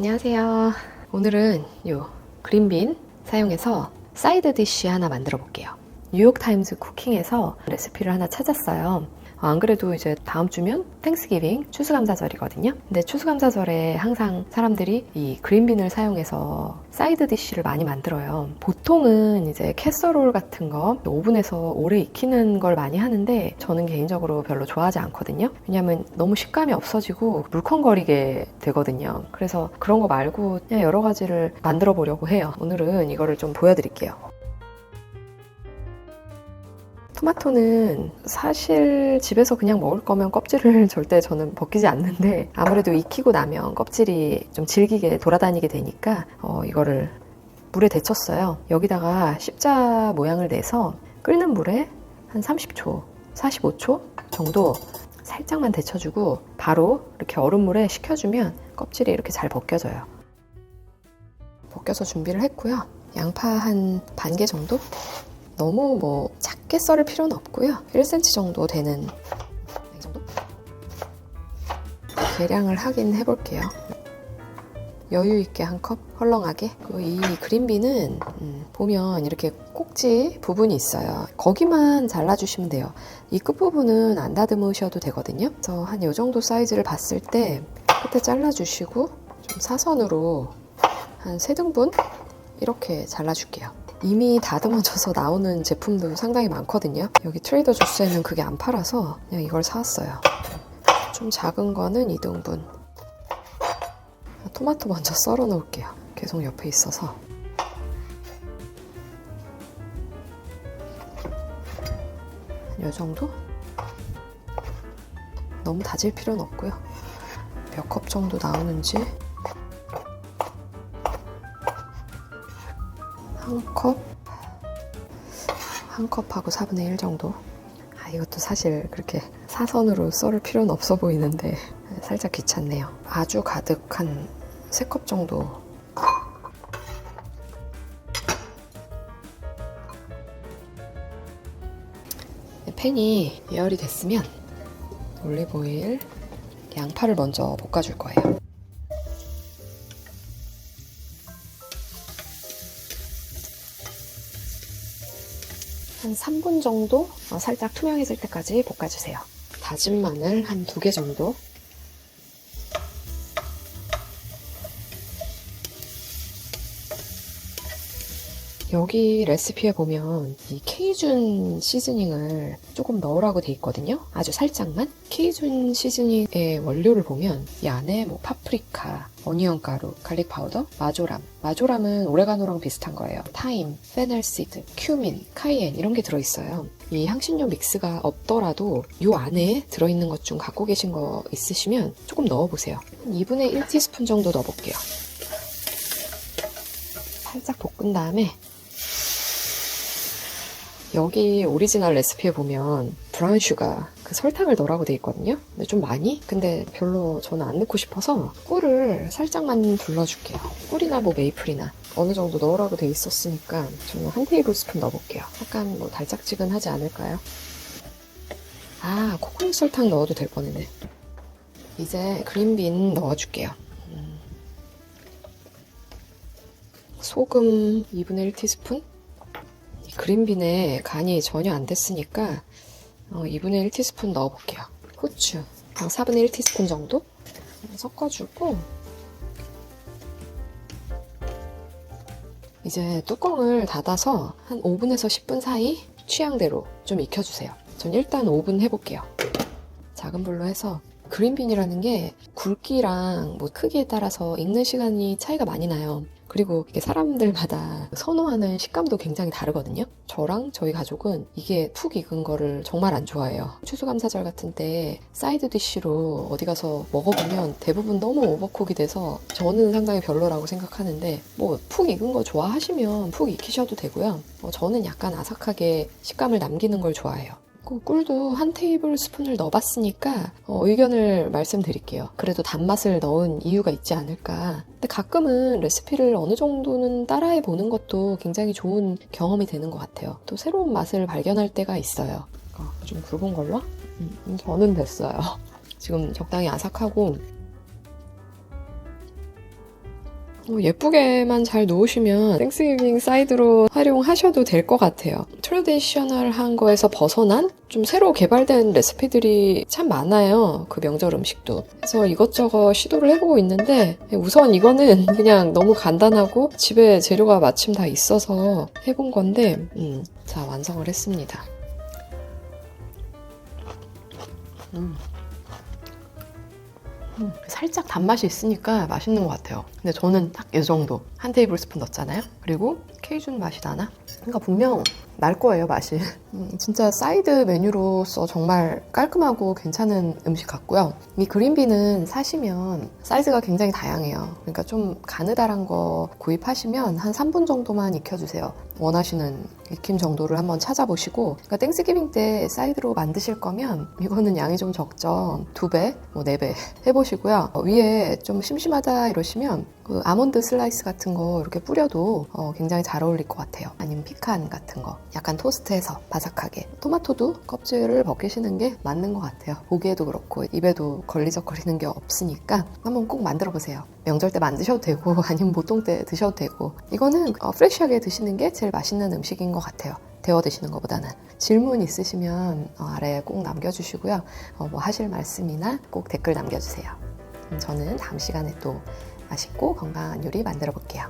안녕하세요. 오늘은 요 그린빈 사용해서 사이드 디쉬 하나 만들어 볼게요. 뉴욕타임즈 쿠킹에서 레시피를 하나 찾았어요. 안 그래도 이제 다음 주면 땡스기빙 추수감사절이거든요. 근데 추수감사절에 항상 사람들이 이 그린빈을 사용해서 사이드 디쉬를 많이 만들어요. 보통은 이제 캐서롤 같은 거 오븐에서 오래 익히는 걸 많이 하는데 저는 개인적으로 별로 좋아하지 않거든요. 왜냐면 너무 식감이 없어지고 물컹거리게 되거든요. 그래서 그런 거 말고 그냥 여러 가지를 만들어 보려고 해요. 오늘은 이거를 좀 보여드릴게요. 토마토는 사실 집에서 그냥 먹을 거면 껍질을 절대 저는 벗기지 않는데 아무래도 익히고 나면 껍질이 좀 질기게 돌아다니게 되니까 이거를 물에 데쳤어요. 여기다가 십자 모양을 내서 끓는 물에 한 30초, 45초 정도 살짝만 데쳐주고 바로 이렇게 얼음물에 식혀주면 껍질이 이렇게 잘 벗겨져요. 벗겨서 준비를 했고요. 양파 한 반 개 정도? 너무 작게 썰을 필요는 없고요. 1cm 정도 되는 이 정도? 계량을 하긴 해볼게요. 여유 있게 한 컵, 헐렁하게. 이 그린빈은 보면 이렇게 꼭지 부분이 있어요. 거기만 잘라주시면 돼요. 이 끝부분은 안 다듬으셔도 되거든요. 그래서 한 이 정도 사이즈를 봤을 때 끝에 잘라주시고 좀 사선으로 한 3등분 이렇게 잘라줄게요. 이미 다듬어져서 나오는 제품도 상당히 많거든요. 여기 트레이더 조스에는 그게 안 팔아서 그냥 이걸 사왔어요. 좀 작은 거는 2등분. 토마토 먼저 썰어 놓을게요. 계속 옆에 있어서. 이 정도? 너무 다질 필요는 없고요. 몇 컵 정도 나오는지 한 컵하고 4분의 1 정도. 이것도 사실 그렇게 사선으로 썰을 필요는 없어 보이는데 살짝 귀찮네요. 아주 가득 한 3컵 정도. 팬이 예열이 됐으면 올리브오일, 양파를 먼저 볶아줄 거예요. 한 3분 정도 살짝 투명해질 때까지 볶아주세요. 다진 마늘 한 2개 정도. 여기 레시피에 보면 이 케이준 시즈닝을 조금 넣으라고 돼 있거든요. 아주 살짝만. 케이준 시즈닝의 원료를 보면 이 안에 파프리카, 어니언 가루, 갈릭 파우더, 마조람. 마조람은 오레가노랑 비슷한 거예요. 타임, 페넬시드, 큐민, 카이엔 이런 게 들어있어요. 이 향신료 믹스가 없더라도 이 안에 들어있는 것 중 갖고 계신 거 있으시면 조금 넣어보세요. 한 2분의 1티스푼 정도 넣어볼게요. 살짝 볶은 다음에 여기 오리지널 레시피에 보면 브라운 슈가, 그 설탕을 넣으라고 돼 있거든요. 근데 좀 많이? 근데 별로 저는 안 넣고 싶어서 꿀을 살짝만 둘러줄게요. 꿀이나 메이플이나 어느 정도 넣으라고 돼 있었으니까 저는 한 테이블 스푼 넣어볼게요. 약간 달짝지근하지 않을까요? 코코넛 설탕 넣어도 될 뻔했네. 이제 그린빈 넣어줄게요. 소금 2분의 1티스푼? 그린빈에 간이 전혀 안 됐으니까 2분의 1티스푼 넣어볼게요. 후추 4분의 1티스푼 정도 섞어주고 이제 뚜껑을 닫아서 한 5분에서 10분 사이 취향대로 좀 익혀주세요. 전 일단 5분 해볼게요. 작은 불로 해서 그린빈이라는 게 굵기랑 크기에 따라서 익는 시간이 차이가 많이 나요. 그리고 이게 사람들마다 선호하는 식감도 굉장히 다르거든요. 저랑 저희 가족은 이게 푹 익은 거를 정말 안 좋아해요. 추수감사절 같은 때 사이드 디쉬로 어디 가서 먹어보면 대부분 너무 오버쿡이 돼서 저는 상당히 별로라고 생각하는데 푹 익은 거 좋아하시면 푹 익히셔도 되고요. 저는 약간 아삭하게 식감을 남기는 걸 좋아해요. 꿀도 한 테이블 스푼을 넣어봤으니까 의견을 말씀드릴게요. 그래도 단맛을 넣은 이유가 있지 않을까. 근데 가끔은 레시피를 어느 정도는 따라해 보는 것도 굉장히 좋은 경험이 되는 것 같아요. 또 새로운 맛을 발견할 때가 있어요. 좀 굵은 걸로? 저는 됐어요. 지금 적당히 아삭하고 예쁘게만 잘 놓으시면 땡스기빙 사이드로 활용하셔도 될 것 같아요. 트레디셔널한 거에서 벗어난 좀 새로 개발된 레시피들이 참 많아요. 그 명절 음식도. 그래서 이것저것 시도를 해보고 있는데 우선 이거는 그냥 너무 간단하고 집에 재료가 마침 다 있어서 해본 건데 자, 완성을 했습니다. 살짝 단맛이 있으니까 맛있는 것 같아요. 근데 저는 딱 이 정도. 한 테이블 스푼 넣었잖아요. 그리고 케이준 맛이 나나? 그러니까 분명 날 거예요, 맛이. 진짜 사이드 메뉴로서 정말 깔끔하고 괜찮은 음식 같고요. 이 그린비는 사시면 사이즈가 굉장히 다양해요. 그러니까 좀 가느다란 거 구입하시면 한 3분 정도만 익혀주세요. 원하시는 익힘 정도를 한번 찾아보시고, 그러니까 땡스기빙 때 사이드로 만드실 거면 이거는 양이 좀 적죠. 2배, 4배 해보시고요. 위에 좀 심심하다 이러시면 그 아몬드 슬라이스 같은 거 이렇게 뿌려도 굉장히 잘 어울릴 것 같아요. 아니면 피칸 같은 거 약간 토스트해서 바삭하게. 토마토도 껍질을 벗기시는 게 맞는 것 같아요. 보기에도 그렇고 입에도 걸리적거리는 게 없으니까 한번 꼭 만들어 보세요. 명절 때 만드셔도 되고 아니면 보통 때 드셔도 되고, 이거는 프레쉬하게 드시는 게 제일 맛있는 음식인 것 같아요. 데워 드시는 것보다는. 질문 있으시면 아래에 꼭 남겨주시고요. 뭐 하실 말씀이나 꼭 댓글 남겨주세요. 저는 다음 시간에 또 맛있고 건강한 요리 만들어 볼게요.